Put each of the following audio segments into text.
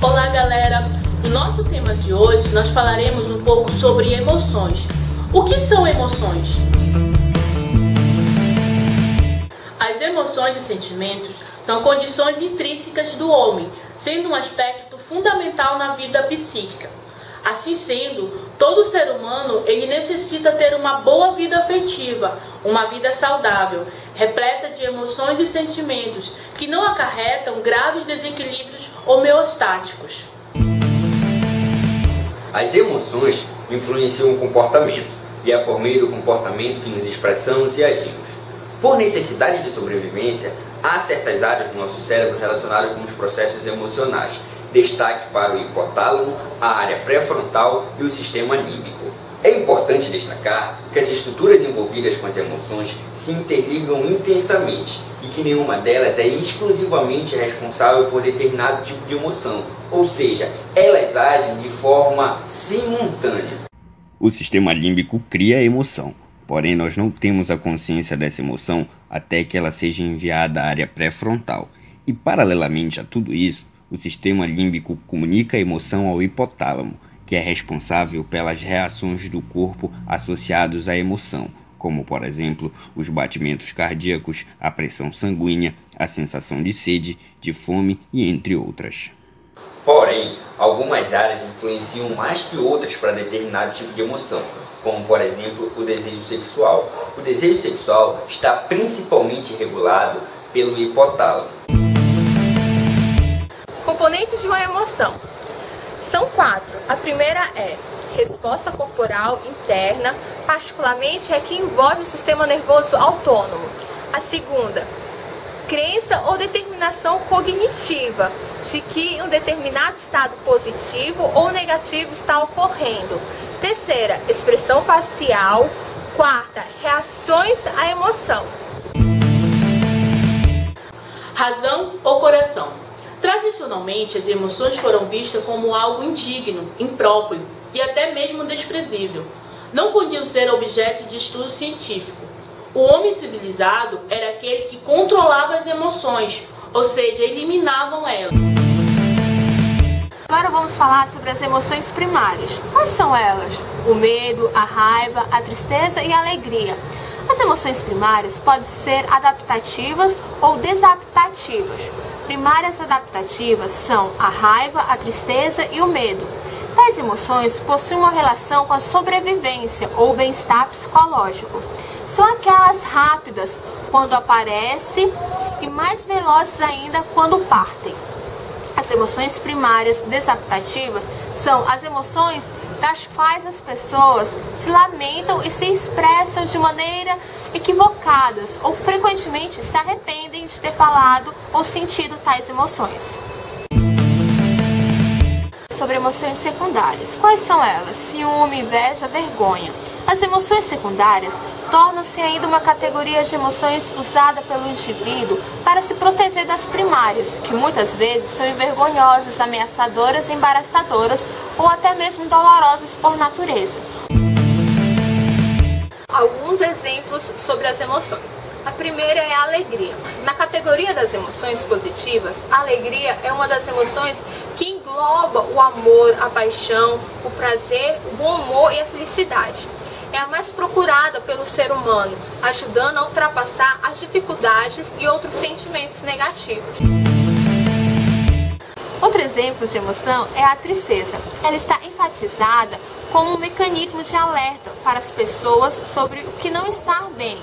Olá galera, no nosso tema de hoje nós falaremos um pouco sobre emoções. O que são emoções? As emoções e sentimentos são condições intrínsecas do homem, sendo um aspecto fundamental na vida psíquica. Assim sendo, todo ser humano ele necessita ter uma boa vida afetiva, uma vida saudável, repleta de emoções e sentimentos que não acarretam graves desequilíbrios homeostáticos. As emoções influenciam o comportamento, e é por meio do comportamento que nos expressamos e agimos. Por necessidade de sobrevivência, há certas áreas do nosso cérebro relacionadas com os processos emocionais. Destaque para o hipotálamo, a área pré-frontal e o sistema límbico. É importante destacar que as estruturas envolvidas com as emoções se interligam intensamente e que nenhuma delas é exclusivamente responsável por determinado tipo de emoção, ou seja, elas agem de forma simultânea. O sistema límbico cria a emoção, porém nós não temos a consciência dessa emoção até que ela seja enviada à área pré-frontal. E paralelamente a tudo isso, o sistema límbico comunica a emoção ao hipotálamo, que é responsável pelas reações do corpo associadas à emoção, como, por exemplo, os batimentos cardíacos, a pressão sanguínea, a sensação de sede, de fome e entre outras. Porém, algumas áreas influenciam mais que outras para determinado tipo de emoção, como, por exemplo, o desejo sexual. O desejo sexual está principalmente regulado pelo hipotálamo. Componentes de uma emoção. São 4. A primeira é resposta corporal interna, particularmente é que envolve o sistema nervoso autônomo. A segunda, crença ou determinação cognitiva, de que um determinado estado positivo ou negativo está ocorrendo. Terceira, expressão facial. Quarta, reações à emoção. Razão ou coração. Tradicionalmente, as emoções foram vistas como algo indigno, impróprio e até mesmo desprezível. Não podiam ser objeto de estudo científico. O homem civilizado era aquele que controlava as emoções, ou seja, eliminavam elas. Agora vamos falar sobre as emoções primárias. Quais são elas? O medo, a raiva, a tristeza e a alegria. As emoções primárias podem ser adaptativas ou desadaptativas. Primárias adaptativas são a raiva, a tristeza e o medo. Tais emoções possuem uma relação com a sobrevivência ou bem-estar psicológico. São aquelas rápidas quando aparecem e mais velozes ainda quando partem. As emoções primárias desadaptativas são as emoções das quais as pessoas se lamentam e se expressam de maneira equivocadas ou frequentemente se arrependem de ter falado ou sentido tais emoções. Sobre emoções secundárias. Quais são elas? Ciúme, inveja, vergonha. As emoções secundárias tornam-se ainda uma categoria de emoções usada pelo indivíduo para se proteger das primárias, que muitas vezes são envergonhosas, ameaçadoras, embaraçadoras ou até mesmo dolorosas por natureza. Alguns exemplos sobre as emoções. A primeira é a alegria. Na categoria das emoções positivas, a alegria é uma das emoções que engloba o amor, a paixão, o prazer, o bom humor e a felicidade. É a mais procurada pelo ser humano, ajudando a ultrapassar as dificuldades e outros sentimentos negativos. Outro exemplo de emoção é a tristeza. Ela está enfatizada como um mecanismo de alerta para as pessoas sobre o que não está bem.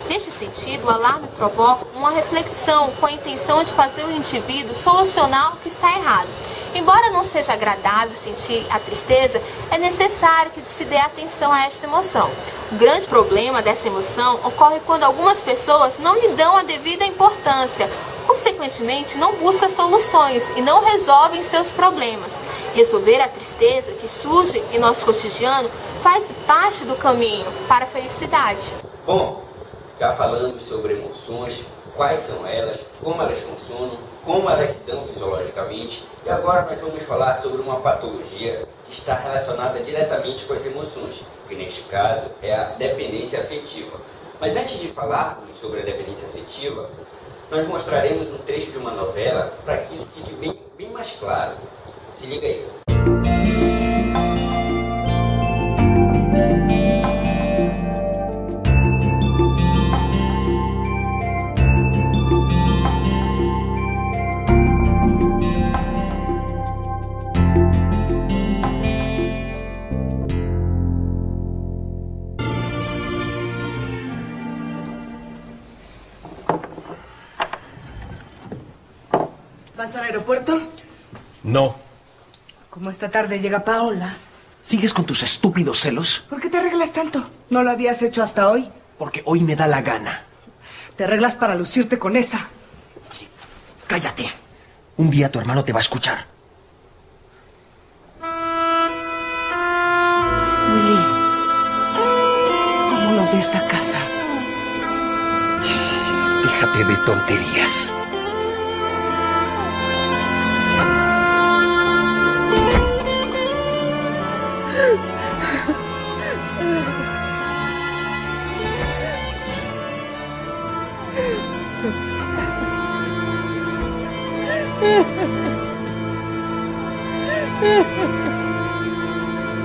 Neste sentido, o alarme provoca uma reflexão com a intenção de fazer o indivíduo solucionar o que está errado. Embora não seja agradável sentir a tristeza, é necessário que se dê atenção a esta emoção. O grande problema dessa emoção ocorre quando algumas pessoas não lhe dão a devida importância, consequentemente não buscam soluções e não resolvem seus problemas. Resolver a tristeza que surge em nosso cotidiano faz parte do caminho para a felicidade. Bom, já falamos sobre emoções, quais são elas, como elas funcionam, como elas se dão fisiologicamente, e agora nós vamos falar sobre uma patologia que está relacionada diretamente com as emoções, que neste caso é a dependência afetiva. Mas antes de falarmos sobre a dependência afetiva, nós mostraremos um trecho de uma novela para que isso fique bem mais claro. Se liga aí. ¿Vas al aeropuerto? No. Como esta tarde llega Paola. ¿Sigues con tus estúpidos celos? ¿Por qué te arreglas tanto? ¿No lo habías hecho hasta hoy? Porque hoy me da la gana. Te arreglas para lucirte con esa. Cállate. Un día tu hermano te va a escuchar. Willy, vámonos de esta casa. Déjate de tonterías.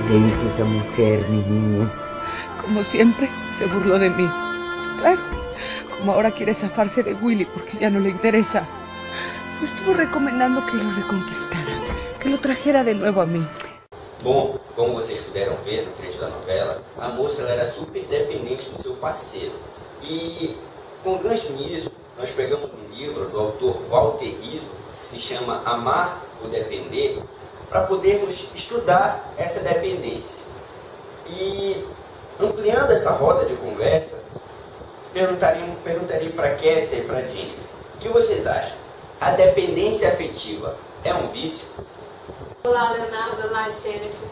¿Qué hizo esa mujer, mi niño? Como siempre, se burló de mí. Claro, como ahora quiere zafarse de Willy porque ya no le interesa. Me estuvo recomendando que lo reconquistara, que lo trajera de nuevo a mim. Bom, como vocês puderam ver no trecho da novela, a moça ela era super dependente do seu parceiro. E com gancho nisso, nós pegamos um livro do autor Walter Rizzo, que se chama Amar ou Depender, para podermos estudar essa dependência. E ampliando essa roda de conversa, perguntaria para Kessia e para Jennifer, o que vocês acham? A dependência afetiva é um vício? Olá, Leonardo. Olá, Jennifer.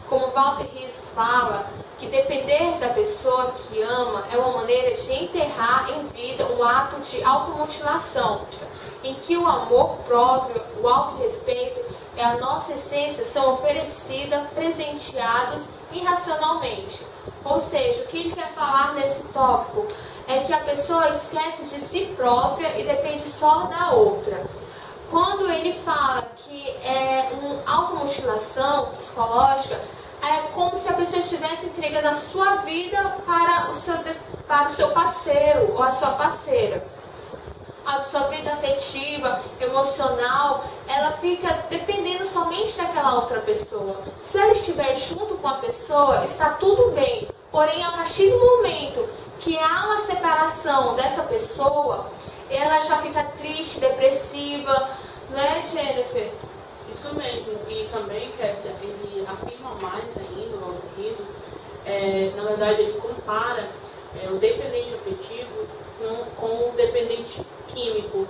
Como Walter Rizzo fala, que depender da pessoa que ama é uma maneira de enterrar em vida um ato de automutilação, em que o amor próprio, o autorrespeito e a nossa essência são oferecidas, presenteados irracionalmente. Ou seja, o que ele quer falar nesse tópico é que a pessoa esquece de si própria e depende só da outra. Quando ele fala que é uma automutilação psicológica, é como se a pessoa estivesse entregando a sua vida para o seu parceiro ou a sua parceira. A sua vida afetiva, emocional, ela fica dependendo somente daquela outra pessoa. Se ela estiver junto com a pessoa, está tudo bem. Porém, a partir do momento que há uma separação dessa pessoa, ela já fica triste, depressiva, né, Jennifer? Isso mesmo. E também, Kessia, ele afirma mais ainda, o Walter Rizzo, na verdade ele compara o dependente afetivo com o dependente químico.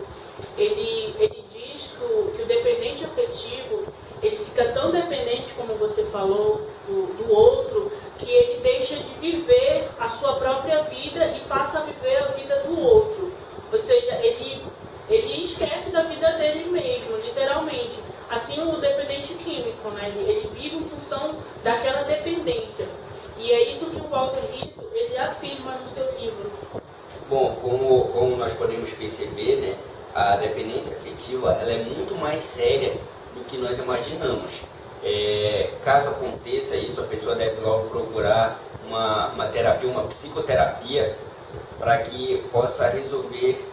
Ele diz que o dependente afetivo, ele fica tão dependente, como você falou, do outro, que ele deixa de viver a sua própria vida e passa a viver a vida do outro. Ou seja, ele esquece da vida dele mesmo, literalmente. Assim o dependente químico, né? Ele vive em função daquela dependência. E é isso que o Walter Rizzo, ele afirma no seu livro. Bom, como nós podemos perceber, né, a dependência afetiva ela é muito mais séria do que nós imaginamos. Caso aconteça isso, a pessoa deve logo procurar uma terapia, uma psicoterapia, para que possa resolver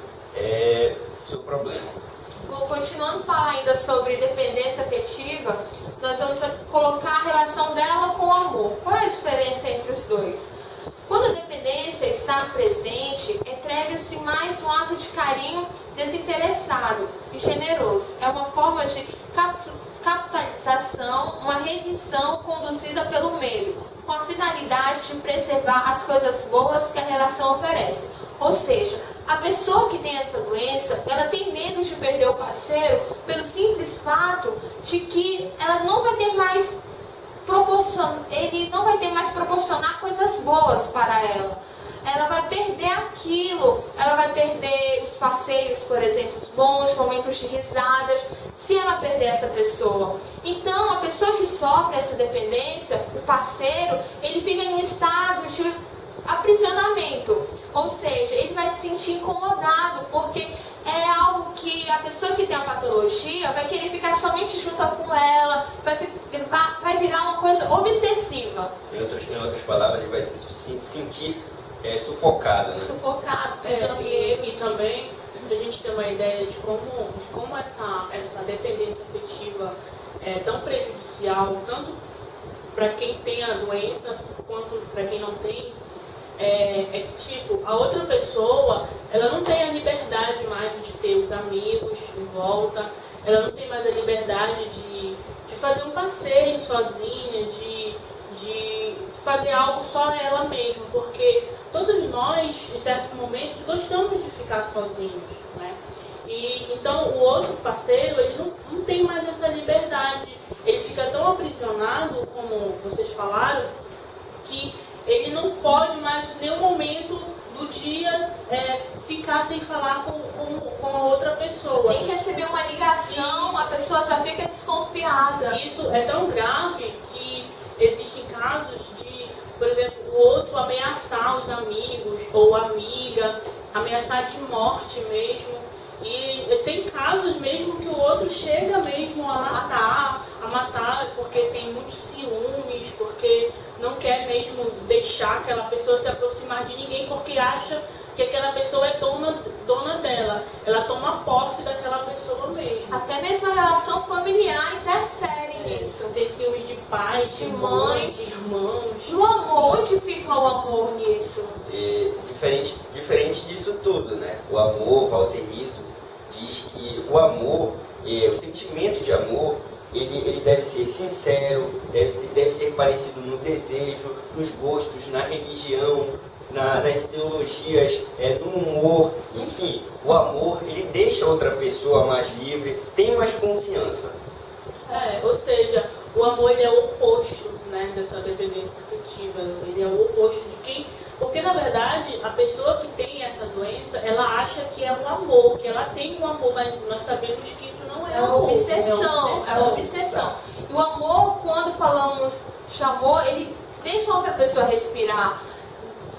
seu problema. Bom, continuando a falar ainda sobre dependência afetiva, nós vamos colocar a relação dela com o amor. Qual é a diferença entre os dois? Quando a dependência está presente, entrega-se mais um ato de carinho desinteressado e generoso. É uma forma de capitalização, uma redenção conduzida pelo medo, com a finalidade de preservar as coisas boas que a relação oferece. Ou seja, a pessoa que tem essa doença, ela tem medo de perder o parceiro pelo simples fato de que ela não vai ter mais ele não vai ter mais proporcionar coisas boas para ela. Ela vai perder aquilo, ela vai perder os passeios, por exemplo, os bons momentos de risadas, se ela perder essa pessoa. Então, a pessoa que sofre essa dependência, o parceiro, ele fica em um estado de aprisionamento. Ou seja, ele vai se sentir incomodado, porque é algo que que a pessoa que tem a patologia vai querer ficar somente junto com ela, vai virar uma coisa obsessiva. Em outras palavras, ele vai se sentir sufocado, né? Sufocado, pensando e também a gente ter uma ideia de como essa dependência afetiva é tão prejudicial, tanto para quem tem a doença quanto para quem não tem. É que, tipo, a outra pessoa, ela não tem a liberdade mais de ter os amigos em volta, ela não tem mais a liberdade de fazer um passeio sozinha, de fazer algo só ela mesma, porque todos nós, em certos momentos, gostamos de ficar sozinhos, né? E então o outro parceiro, ele não tem mais essa liberdade, ele fica tão aprisionado, como vocês falaram, que ele não pode mais, em nenhum momento do dia, ficar sem falar com a outra pessoa. Tem que receber uma ligação, a pessoa já fica desconfiada. Isso é tão grave que existem casos de, por exemplo, o outro ameaçar os amigos ou a amiga, ameaçar de morte mesmo. E tem casos mesmo que o outro chega mesmo a matar porque tem muitos ciúmes, porque não quer mesmo deixar aquela pessoa se aproximar de ninguém, porque acha que aquela pessoa é dona dela. Ela toma posse daquela pessoa mesmo. Até mesmo a relação familiar interfere nisso. Tem ciúmes de pai, de mãe, de irmãos. No amor, onde fica o amor nisso? Diferente disso tudo, né? O amor, Walter Rizzo diz que o amor, o sentimento de amor, ele deve ser sincero, deve ser parecido no desejo, nos gostos, na religião, nas ideologias, no humor, enfim. O amor, ele deixa a outra pessoa mais livre, tem mais confiança. Ou seja, o amor, ele é o oposto, né, dessa dependência afetiva. Ele é o oposto de quem... Porque, na verdade, a pessoa que tem essa doença, ela acha que é um amor, que ela tem um amor, mas nós sabemos que isso não é amor. É uma obsessão. E o amor, quando falamos de amor, ele deixa a outra pessoa respirar.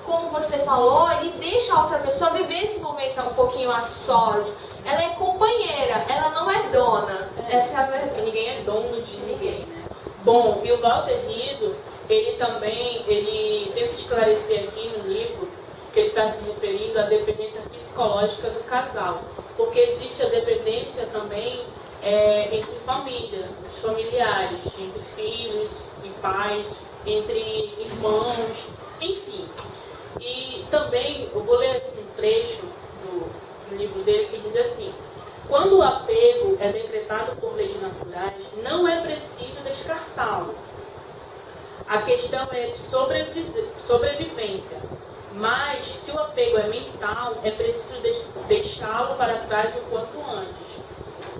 Como você falou, ele deixa a outra pessoa viver esse momento um pouquinho a sós. Ela é companheira, ela não é dona. Essa é a verdade. Ninguém é dono de ninguém, né? Bom, e o Walter Rizzo, ele tenta esclarecer aqui no livro que ele está se referindo à dependência psicológica do casal. Porque existe a dependência também entre família, os familiares, entre filhos e pais, entre irmãos, enfim. E também, eu vou ler aqui um trecho do livro dele que diz assim: quando o apego é decretado por leis naturais, não é preciso descartá-lo. A questão é de sobrevivência. Mas, se o apego é mental, é preciso deixá-lo para trás o quanto antes.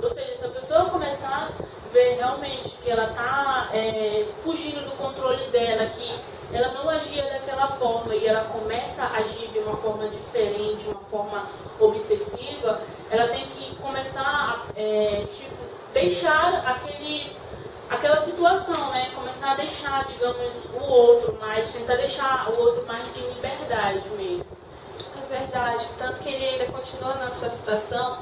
Ou seja, se a pessoa começar a ver realmente que ela está fugindo do controle dela, que ela não agia daquela forma e ela começa a agir de uma forma diferente, de uma forma obsessiva, ela tem que começar a deixar aquela situação, né? Começar a deixar, digamos, o outro mais, tentar deixar o outro mais de liberdade mesmo. É verdade, tanto que ele ainda continua na sua citação,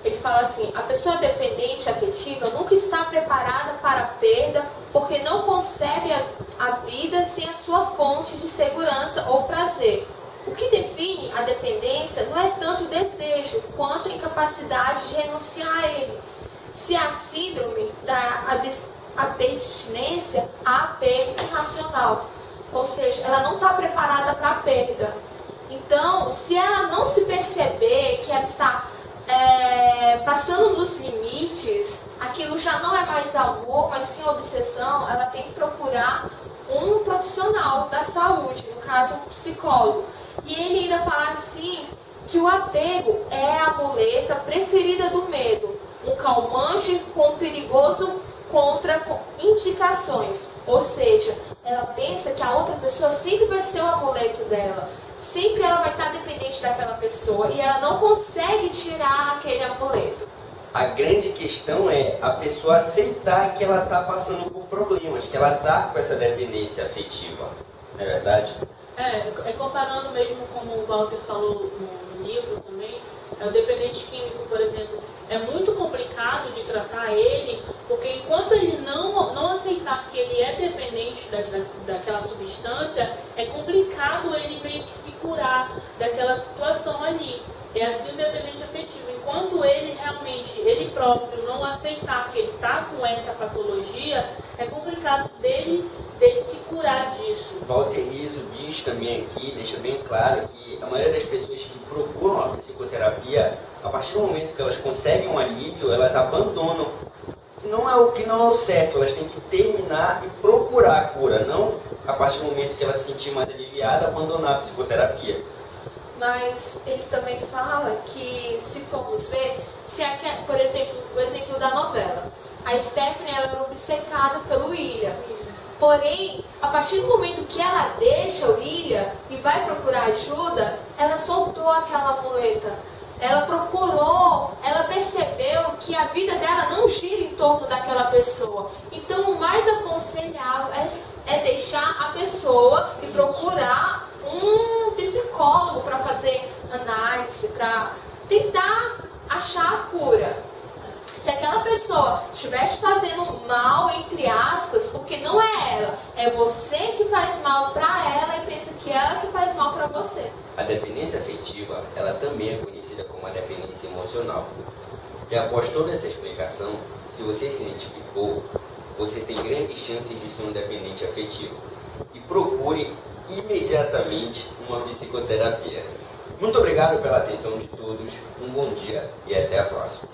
ele fala assim: a pessoa dependente afetiva nunca está preparada para a perda porque não concebe a vida sem a sua fonte de segurança ou prazer. O que define a dependência não é tanto o desejo quanto a incapacidade de renunciar a ele. Se a síndrome da abstinência, há apego irracional, ou seja, ela não está preparada para a perda. Então, se ela não se perceber que ela está passando dos limites, aquilo já não é mais amor, mas sim obsessão, ela tem que procurar um profissional da saúde, no caso um psicólogo. E ele ainda fala assim, que o apego é a muleta preferida do medo, um calmante com perigoso contraindicações. Ou seja, ela pensa que a outra pessoa sempre vai ser o amuleto dela. Sempre ela vai estar dependente daquela pessoa e ela não consegue tirar aquele amuleto. A grande questão é a pessoa aceitar que ela está passando por problemas, que ela está com essa dependência afetiva. Não é verdade? Comparando mesmo como o Walter falou no livro também, o dependente químico, por exemplo, É muito complicado de tratar ele, porque enquanto ele não aceitar que ele é dependente daquela substância, é complicado ele meio que se curar daquela situação ali. É assim o dependente afetivo. Enquanto ele realmente, ele próprio, não aceitar que ele está com essa patologia, é complicado dele se curar disso. Walter Rizzo diz também aqui, deixa bem claro que a maioria das pessoas que procuram a psicoterapia, a partir do momento que elas conseguem um alívio, elas abandonam. Que não é o certo, elas têm que terminar e procurar a cura, não a partir do momento que ela se sentir mais aliviada, abandonar a psicoterapia. Mas ele também fala que, se formos ver, por exemplo, o exemplo da novela, a Stephanie ela era obcecada pelo William. Porém, a partir do momento que ela deixa o William e vai procurar ajuda, ela soltou aquela muleta. Ela procurou, ela percebeu que a vida dela não gira em torno daquela pessoa. Então, o mais aconselhável é deixar a pessoa e procurar um psicólogo para fazer análise, para tentar achar a cura. Se aquela pessoa estiver te fazendo mal, entre aspas, porque não é ela, é você que faz mal para ela e pensa que é ela que faz mal para você. A dependência afetiva, ela também é conhecida como a dependência emocional. E após toda essa explicação, se você se identificou, você tem grandes chances de ser um dependente afetivo. E procure imediatamente uma psicoterapia. Muito obrigado pela atenção de todos, um bom dia e até a próxima.